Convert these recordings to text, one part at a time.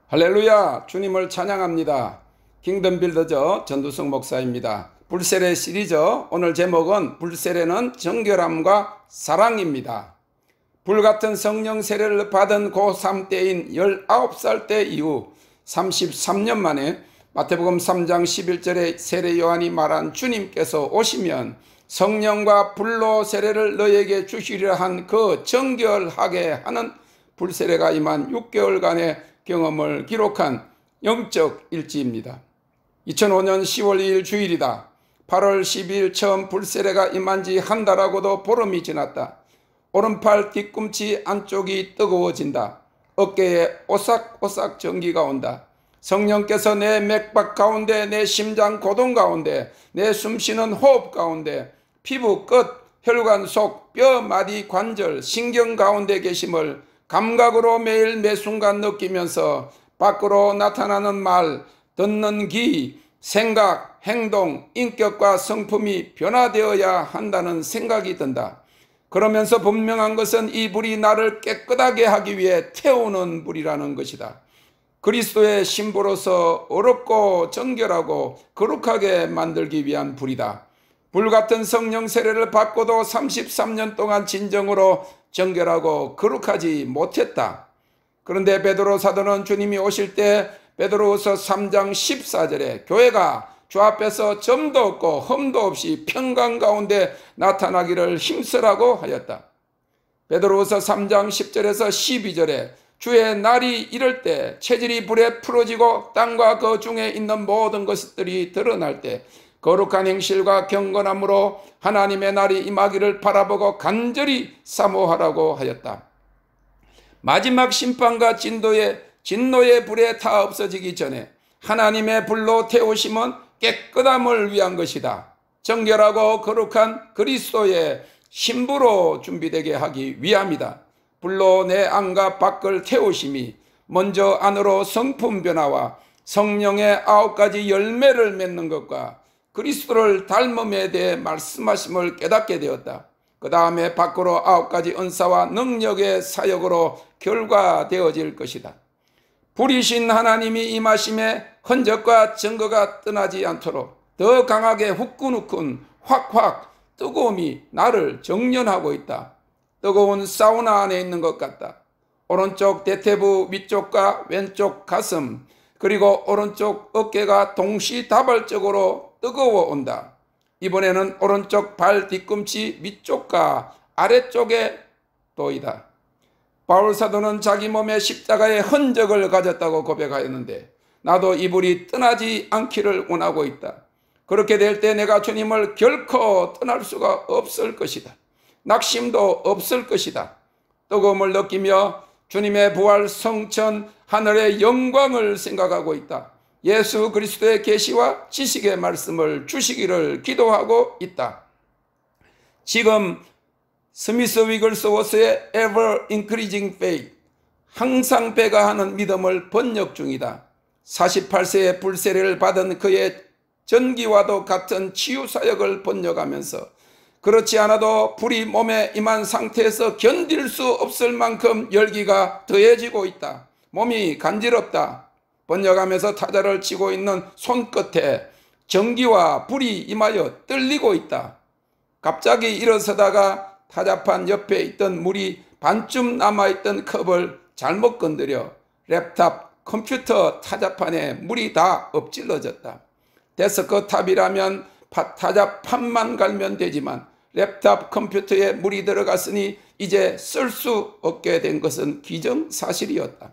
할렐루야, 주님을 찬양합니다. 킹덤 빌더저 전두성 목사입니다. 불세례 시리즈, 오늘 제목은 불세례는 정결함과 사랑입니다. 불같은 성령 세례를 받은 고3 때인 19살 때 이후 33년 만에 마태복음 3장 11절에 세례 요한이 말한 주님께서 오시면 성령과 불로 세례를 너에게 주시리라 한 그 정결하게 하는 불세례가 임한 6개월간의 경험을 기록한 영적 일지입니다. 2005년 10월 2일 주일이다. 8월 12일 처음 불세례가 임한 지 한 달하고도 보름이 지났다. 오른팔 뒤꿈치 안쪽이 뜨거워진다. 어깨에 오싹오싹 전기가 온다. 성령께서 내 맥박 가운데, 내 심장 고동 가운데, 내 숨쉬는 호흡 가운데, 피부 끝, 혈관 속, 뼈, 마디, 관절, 신경 가운데 계심을 감각으로 매일 매순간 느끼면서 밖으로 나타나는 말, 듣는 귀, 생각, 행동, 인격과 성품이 변화되어야 한다는 생각이 든다. 그러면서 분명한 것은 이 불이 나를 깨끗하게 하기 위해 태우는 불이라는 것이다. 그리스도의 신부로서 어렵고 정결하고 거룩하게 만들기 위한 불이다. 불같은 성령 세례를 받고도 33년 동안 진정으로 정결하고 거룩하지 못했다. 그런데 베드로 사도는 주님이 오실 때 베드로후서 3장 14절에 교회가 주 앞에서 점도 없고 흠도 없이 평강 가운데 나타나기를 힘쓰라고 하였다. 베드로후서 3장 10절에서 12절에 주의 날이 이럴 때 체질이 불에 풀어지고 땅과 그 중에 있는 모든 것들이 드러날 때 거룩한 행실과 경건함으로 하나님의 날이 임하기를 바라보고 간절히 사모하라고 하였다. 마지막 심판과 진노의 불에 다 없어지기 전에 하나님의 불로 태우심은 깨끗함을 위한 것이다. 정결하고 거룩한 그리스도의 신부로 준비되게 하기 위함이다. 불로 내 안과 밖을 태우심이 먼저 안으로 성품 변화와 성령의 9가지 열매를 맺는 것과 그리스도를 닮음에 대해 말씀하심을 깨닫게 되었다. 그 다음에 밖으로 9가지 은사와 능력의 사역으로 결과되어질 것이다. 불이신 하나님이 임하심에 흔적과 증거가 떠나지 않도록 더 강하게 후끈후끈 확확 뜨거움이 나를 정련하고 있다. 뜨거운 사우나 안에 있는 것 같다. 오른쪽 대퇴부 위쪽과 왼쪽 가슴 그리고 오른쪽 어깨가 동시다발적으로 뜨거워 온다. 이번에는 오른쪽 발 뒤꿈치 위쪽과 아래쪽에 또이다. 바울 사도는 자기 몸에 십자가의 흔적을 가졌다고 고백하였는데 나도 이 불이 떠나지 않기를 원하고 있다. 그렇게 될 때 내가 주님을 결코 떠날 수가 없을 것이다. 낙심도 없을 것이다. 뜨거움을 느끼며 주님의 부활 성천 하늘의 영광을 생각하고 있다. 예수 그리스도의 계시와 지식의 말씀을 주시기를 기도하고 있다. 지금 스미스 위글스워스의 Ever Increasing Faith, 항상 배가하는 믿음을 번역 중이다. 48세에 불세례를 받은 그의 전기와도 같은 치유사역을 번역하면서 그렇지 않아도 불이 몸에 임한 상태에서 견딜 수 없을 만큼 열기가 더해지고 있다. 몸이 간지럽다. 번역하면서 타자를 치고 있는 손끝에 전기와 불이 임하여 떨리고 있다. 갑자기 일어서다가 타자판 옆에 있던 물이 반쯤 남아있던 컵을 잘못 건드려 랩탑 컴퓨터 타자판에 물이 다 엎질러졌다. 데스크탑이라면 타자판만 갈면 되지만 랩탑 컴퓨터에 물이 들어갔으니 이제 쓸 수 없게 된 것은 기정사실이었다.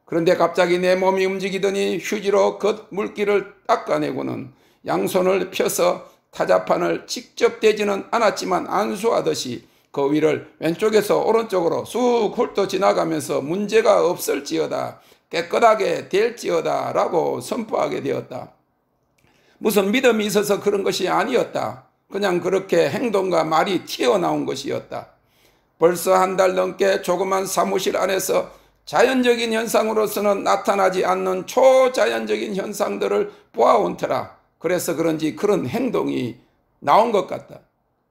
그런데 갑자기 내 몸이 움직이더니 휴지로 그 물기를 닦아내고는 양손을 펴서 타자판을 직접 대지는 않았지만 안수하듯이 그 위를 왼쪽에서 오른쪽으로 쑥 훑어 지나가면서 문제가 없을지어다, 깨끗하게 될지어다 라고 선포하게 되었다. 무슨 믿음이 있어서 그런 것이 아니었다. 그냥 그렇게 행동과 말이 튀어나온 것이었다. 벌써 한 달 넘게 조그만 사무실 안에서 자연적인 현상으로서는 나타나지 않는 초자연적인 현상들을 보아온 터라 그래서 그런지 그런 행동이 나온 것 같다.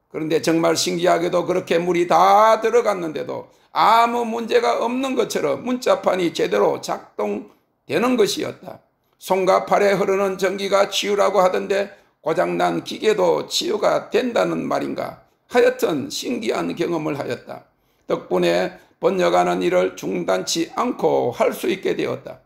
그런데 정말 신기하게도 그렇게 물이 다 들어갔는데도 아무 문제가 없는 것처럼 문자판이 제대로 작동 되는 것이었다. 손과 팔에 흐르는 전기가 치유라고 하던데 고장난 기계도 치유가 된다는 말인가. 하여튼 신기한 경험을 하였다. 덕분에 번역하는 일을 중단치 않고 할 수 있게 되었다.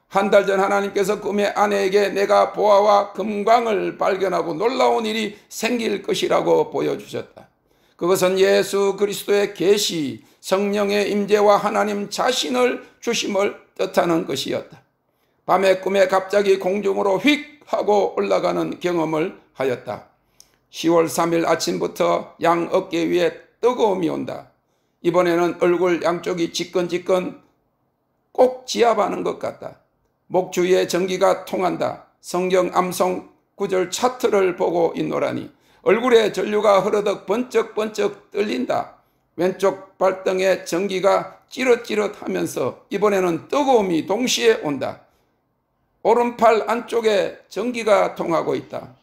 한 달 전 하나님께서 꿈에 아내에게 내가 보화와 금광을 발견하고 놀라운 일이 생길 것이라고 보여주셨다. 그것은 예수 그리스도의 계시, 성령의 임재와 하나님 자신을 주심을 뜻하는 것이었다. 밤에 꿈에 갑자기 공중으로 휙 하고 올라가는 경험을 하였다. 10월 3일 아침부터 양 어깨 위에 뜨거움이 온다. 이번에는 얼굴 양쪽이 지끈지끈 꼭 지압하는 것 같다. 목 주위에 전기가 통한다. 성경 암송 구절 차트를 보고 있노라니 얼굴에 전류가 흐르듯 번쩍번쩍 떨린다. 왼쪽 발등에 전기가 찌릿찌릿하면서 이번에는 뜨거움이 동시에 온다. 오른팔 안쪽에 전기가 통하고 있다.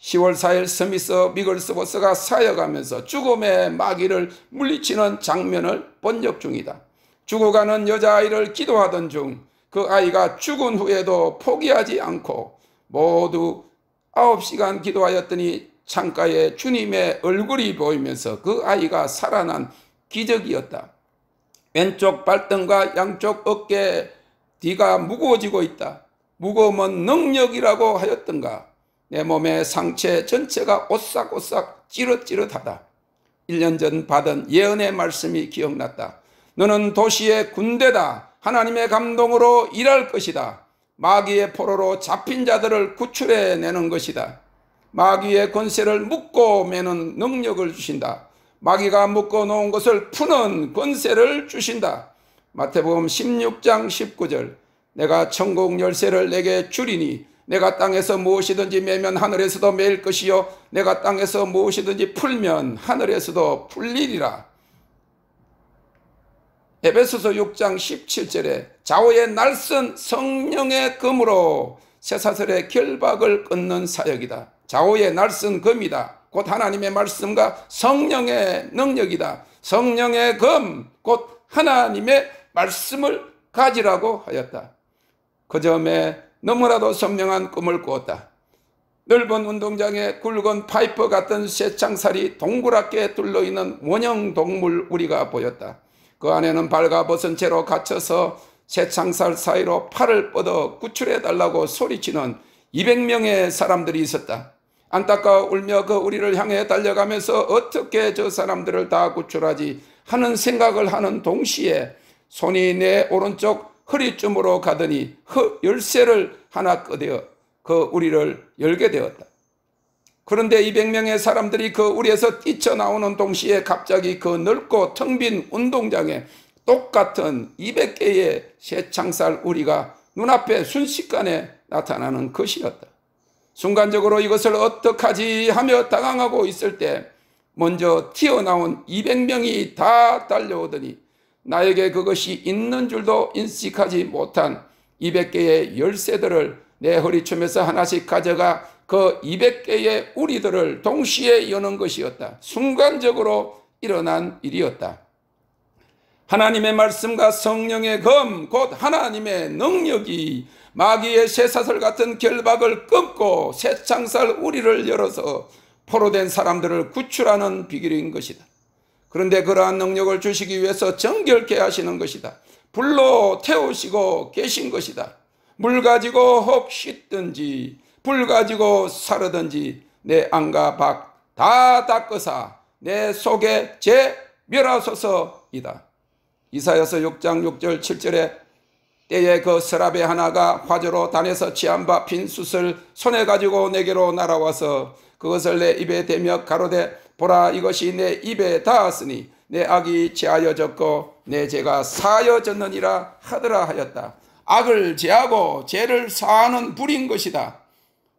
10월 4일 스미스 미글스버스가 사역하면서 죽음의 마귀를 물리치는 장면을 번역 중이다. 죽어가는 여자아이를 기도하던 중 그 아이가 죽은 후에도 포기하지 않고 모두 9시간 기도하였더니 창가에 주님의 얼굴이 보이면서 그 아이가 살아난 기적이었다. 왼쪽 발등과 양쪽 어깨 뒤가 무거워지고 있다. 무거움은 능력이라고 하였던가. 내 몸의 상체 전체가 오싹오싹 찌릿찌릿하다. 1년 전 받은 예언의 말씀이 기억났다. 너는 도시의 군대다. 하나님의 감동으로 일할 것이다. 마귀의 포로로 잡힌 자들을 구출해내는 것이다. 마귀의 권세를 묶고 매는 능력을 주신다. 마귀가 묶어 놓은 것을 푸는 권세를 주신다. 마태복음 16장 19절 내가 천국 열쇠를 내게 주리니 내가 땅에서 무엇이든지 매면 하늘에서도 매일 것이요 내가 땅에서 무엇이든지 풀면 하늘에서도 풀리리라. 에베소서 6장 17절에 좌우의 날선 성령의 검으로 쇠사슬의 결박을 끊는 사역이다. 좌우의 날선 검이다. 곧 하나님의 말씀과 성령의 능력이다. 성령의 검, 곧 하나님의 말씀을 가지라고 하였다. 그 점에 너무나도 선명한 꿈을 꾸었다. 넓은 운동장에 굵은 파이프 같은 쇠창살이 동그랗게 둘러있는 원형 동물 우리가 보였다. 그 안에는 발가벗은 채로 갇혀서 쇠창살 사이로 팔을 뻗어 구출해달라고 소리치는 200명의 사람들이 있었다. 안타까워 울며 그 우리를 향해 달려가면서 어떻게 저 사람들을 다 구출하지 하는 생각을 하는 동시에 손이 내 오른쪽 허리쯤으로 가더니 열쇠를 하나 꺼내어 그 우리를 열게 되었다. 그런데 200명의 사람들이 그 우리에서 뛰쳐나오는 동시에 갑자기 그 넓고 텅 빈 운동장에 똑같은 200개의 쇠창살 우리가 눈앞에 순식간에 나타나는 것이었다. 순간적으로 이것을 어떡하지 하며 당황하고 있을 때 먼저 튀어나온 200명이 다 달려오더니 나에게 그것이 있는 줄도 인식하지 못한 200개의 열쇠들을 내 허리춤에서 하나씩 가져가 그 200개의 우리들을 동시에 여는 것이었다. 순간적으로 일어난 일이었다. 하나님의 말씀과 성령의 검, 곧 하나님의 능력이 마귀의 쇠사슬 같은 결박을 끊고 쇠창살 우리를 열어서 포로된 사람들을 구출하는 비결인 것이다. 그런데 그러한 능력을 주시기 위해서 정결케 하시는 것이다. 불로 태우시고 계신 것이다. 물 가지고 혹 씻든지 불 가지고 사르든지 내 안과 밖 다 닦으사 내 속에 제 멸하소서이다. 이사야서 6장 6절 7절에 때에 그 서랍의 하나가 화재로 단에서 취한 바 빈 숯을 손에 가지고 내게로 날아와서 그것을 내 입에 대며 가로되 보라 이것이 내 입에 닿았으니 내 악이 제하여졌고 내 죄가 사하여졌느니라 하더라 하였다. 악을 제하고 죄를 사하는 불인 것이다.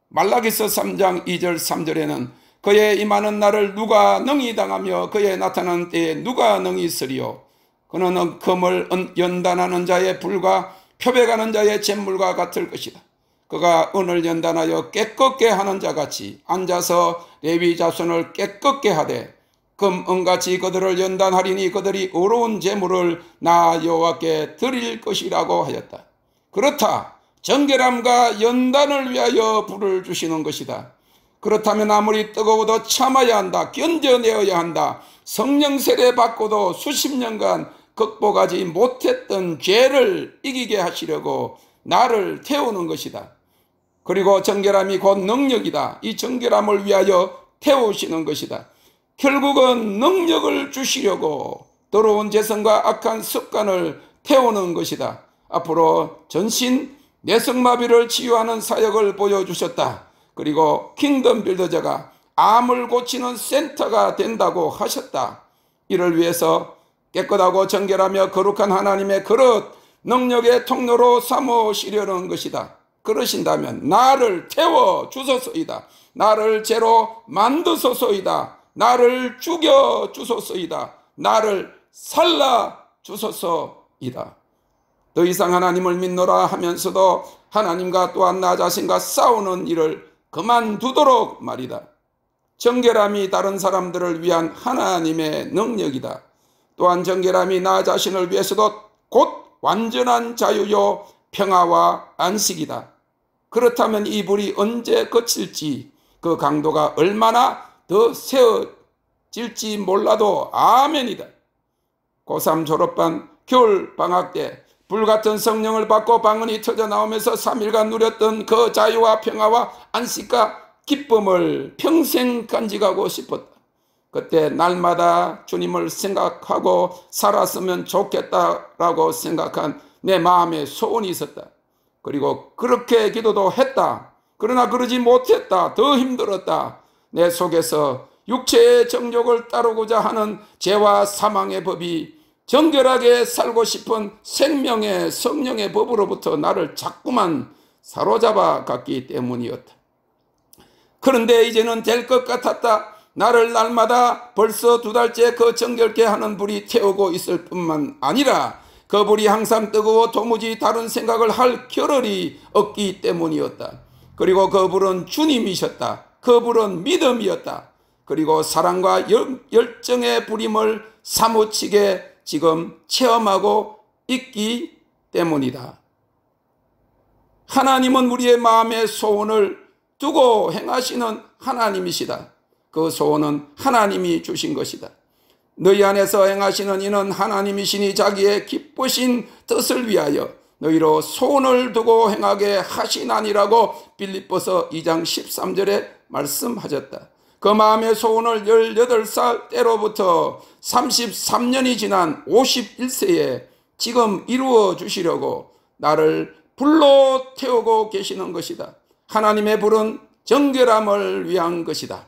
말라기서 3장 2절 3절에는 그의 임하는 날을 누가 능히 당하며 그의 나타나는 때에 누가 능히 쓰리요. 그는 금을 연단하는 자의 불과 표백하는 자의 잿물과 같을 것이다. 그가 은을 연단하여 깨끗게 하는 자같이 앉아서 레위 자손을 깨끗게 하되 금 은같이 그들을 연단하리니 그들이 의로운 제물을 나 여호와께 드릴 것이라고 하였다. 그렇다. 정결함과 연단을 위하여 불을 주시는 것이다. 그렇다면 아무리 뜨거워도 참아야 한다. 견뎌내어야 한다. 성령 세례 받고도 수십 년간 극복하지 못했던 죄를 이기게 하시려고 나를 태우는 것이다. 그리고 정결함이 곧 능력이다. 이 정결함을 위하여 태우시는 것이다. 결국은 능력을 주시려고 더러운 죄성과 악한 습관을 태우는 것이다. 앞으로 전신 내성마비를 치유하는 사역을 보여주셨다. 그리고 킹덤 빌더자가 암을 고치는 센터가 된다고 하셨다. 이를 위해서 깨끗하고 정결하며 거룩한 하나님의 그릇, 능력의 통로로 삼으시려는 것이다. 그러신다면 나를 태워 주소서이다. 나를 죄로 만드소서이다. 나를 죽여 주소서이다. 나를 살라 주소서이다. 더 이상 하나님을 믿노라 하면서도 하나님과 또한 나 자신과 싸우는 일을 그만두도록 말이다. 정결함이 다른 사람들을 위한 하나님의 능력이다. 또한 정결함이 나 자신을 위해서도 곧 완전한 자유요 평화와 안식이다. 그렇다면 이 불이 언제 그칠지, 그 강도가 얼마나 더 세워질지 몰라도 아멘이다. 고3 졸업반 겨울 방학 때 불같은 성령을 받고 방언이 터져 나오면서 3일간 누렸던 그 자유와 평화와 안식과 기쁨을 평생 간직하고 싶었다. 그때 날마다 주님을 생각하고 살았으면 좋겠다라고 생각한 내 마음에 소원이 있었다. 그리고 그렇게 기도도 했다. 그러나 그러지 못했다. 더 힘들었다. 내 속에서 육체의 정욕을 따르고자 하는 죄와 사망의 법이 정결하게 살고 싶은 생명의 성령의 법으로부터 나를 자꾸만 사로잡아 갔기 때문이었다. 그런데 이제는 될 것 같았다. 나를 날마다 벌써 2달째 그 정결케 하는 불이 태우고 있을 뿐만 아니라 그 불이 항상 뜨거워 도무지 다른 생각을 할 겨를이 없기 때문이었다. 그리고 그 불은 주님이셨다. 그 불은 믿음이었다. 그리고 사랑과 열정의 불임을 사무치게 지금 체험하고 있기 때문이다. 하나님은 우리의 마음의 소원을 두고 행하시는 하나님이시다. 그 소원은 하나님이 주신 것이다. 너희 안에서 행하시는 이는 하나님이시니 자기의 기쁘신 뜻을 위하여 너희로 소원을 두고 행하게 하시나니라고 빌립보서 2장 13절에 말씀하셨다. 그 마음의 소원을 18살 때로부터 33년이 지난 51세에 지금 이루어 주시려고 나를 불로 태우고 계시는 것이다. 하나님의 불은 정결함을 위한 것이다.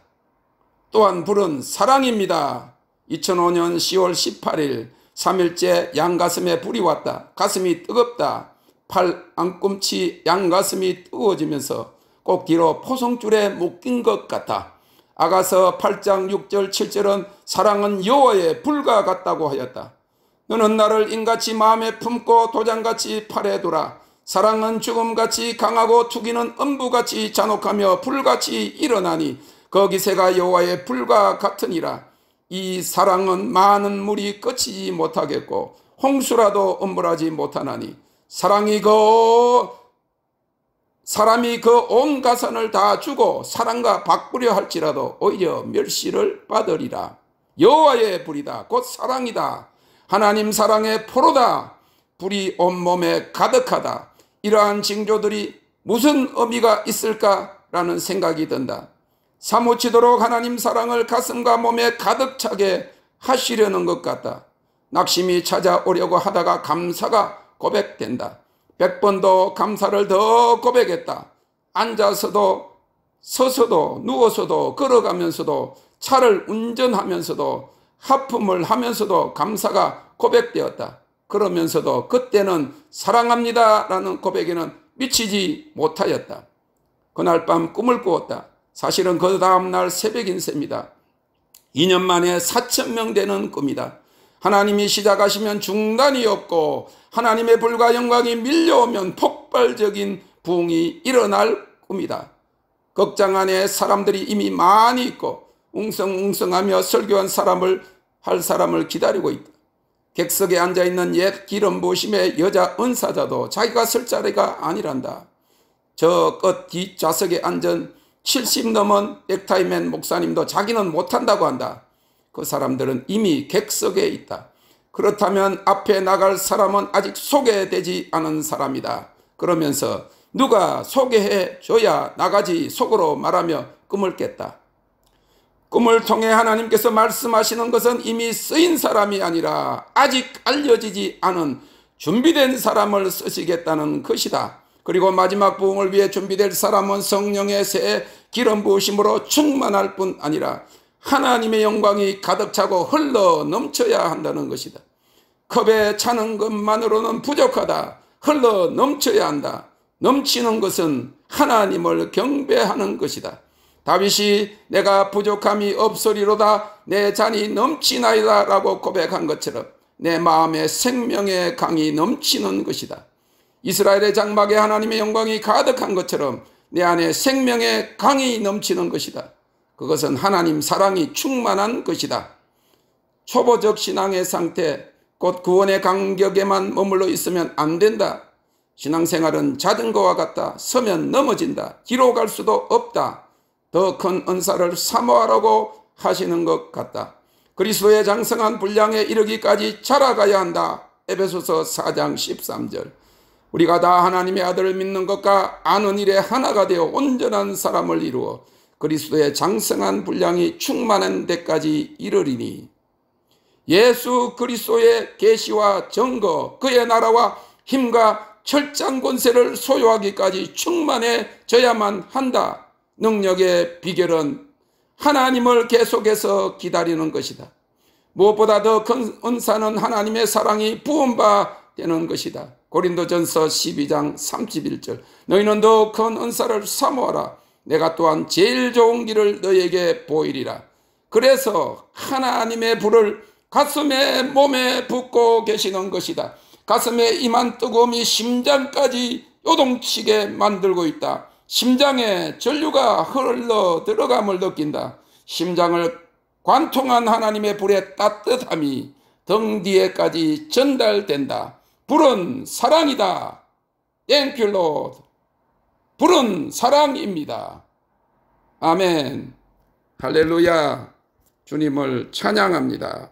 또한 불은 사랑입니다. 2005년 10월 18일 3일째 양가슴에 불이 왔다. 가슴이 뜨겁다. 팔 안꿈치 양가슴이 뜨거워지면서 꼭 뒤로 포송줄에 묶인 것 같아. 아가서 8장 6절 7절은 사랑은 여호와의 불과 같다고 하였다. 너는 나를 인같이 마음에 품고 도장같이 팔에 두라. 사랑은 죽음같이 강하고 투기는 엄부같이 잔혹하며 불같이 일어나니 거기새가 여호와의 불과 같으니라. 이 사랑은 많은 물이 그치지 못하겠고 홍수라도 엄벌하지 못하나니 사람이 그 온 가산을 다 주고 사랑과 바꾸려 할지라도 오히려 멸시를 받으리라. 여호와의 불이다. 곧 사랑이다. 하나님 사랑의 포로다. 불이 온몸에 가득하다. 이러한 징조들이 무슨 의미가 있을까라는 생각이 든다. 사무치도록 하나님 사랑을 가슴과 몸에 가득 차게 하시려는 것 같다. 낙심이 찾아오려고 하다가 감사가 고백된다. 100번도 감사를 더 고백했다. 앉아서도 서서도 누워서도 걸어가면서도 차를 운전하면서도 하품을 하면서도 감사가 고백되었다. 그러면서도 그때는 사랑합니다 라는 고백에는 미치지 못하였다. 그날 밤 꿈을 꾸었다. 사실은 그 다음날 새벽인 셈이다. 2년 만에 4,000명 되는 꿈이다. 하나님이 시작하시면 중단이 없고 하나님의 불과 영광이 밀려오면 폭발적인 부흥이 일어날 꿈이다. 극장 안에 사람들이 이미 많이 있고 웅성웅성하며 설교한 할 사람을 기다리고 있다. 객석에 앉아있는 옛 기름 부으심의 여자 은사자도 자기가 설 자리가 아니란다. 저 끝 뒷좌석에 앉은 70 넘은 넥타이맨 목사님도 자기는 못한다고 한다. 그 사람들은 이미 객석에 있다. 그렇다면 앞에 나갈 사람은 아직 소개되지 않은 사람이다. 그러면서 누가 소개해 줘야 나가지 속으로 말하며 꿈을 깼다. 꿈을 통해 하나님께서 말씀하시는 것은 이미 쓰인 사람이 아니라 아직 알려지지 않은 준비된 사람을 쓰시겠다는 것이다. 그리고 마지막 부흥을 위해 준비될 사람은 성령의 새 기름 부으심으로 충만할 뿐 아니라 하나님의 영광이 가득 차고 흘러 넘쳐야 한다는 것이다. 컵에 차는 것만으로는 부족하다. 흘러 넘쳐야 한다. 넘치는 것은 하나님을 경배하는 것이다. 다윗이 내가 부족함이 없으리로다 내 잔이 넘치나이다 라고 고백한 것처럼 내 마음에 생명의 강이 넘치는 것이다. 이스라엘의 장막에 하나님의 영광이 가득한 것처럼 내 안에 생명의 강이 넘치는 것이다. 그것은 하나님 사랑이 충만한 것이다. 초보적 신앙의 상태, 곧 구원의 간격에만 머물러 있으면 안 된다. 신앙생활은 자전거와 같다. 서면 넘어진다. 뒤로 갈 수도 없다. 더 큰 은사를 사모하라고 하시는 것 같다. 그리스도의 장성한 분량에 이르기까지 자라가야 한다. 에베소서 4장 13절. 우리가 다 하나님의 아들을 믿는 것과 아는 일에 하나가 되어 온전한 사람을 이루어 그리스도의 장성한 분량이 충만한 데까지 이르리니 예수 그리스도의 계시와 증거, 그의 나라와 힘과 철장 권세를 소유하기까지 충만해져야만 한다. 능력의 비결은 하나님을 계속해서 기다리는 것이다. 무엇보다 더 큰 은사는 하나님의 사랑이 부음받는 것이다. 고린도전서 12장 31절. 너희는 더 큰 은사를 사모하라. 내가 또한 제일 좋은 길을 너희에게 보이리라. 그래서 하나님의 불을 가슴에 몸에 붓고 계시는 것이다. 가슴에 임한 뜨거움이 심장까지 요동치게 만들고 있다. 심장에 전류가 흘러 들어감을 느낀다. 심장을 관통한 하나님의 불의 따뜻함이 등 뒤에까지 전달된다. 불은 사랑이다. Thank you, Lord. 불은 사랑입니다. 아멘. 할렐루야. 주님을 찬양합니다.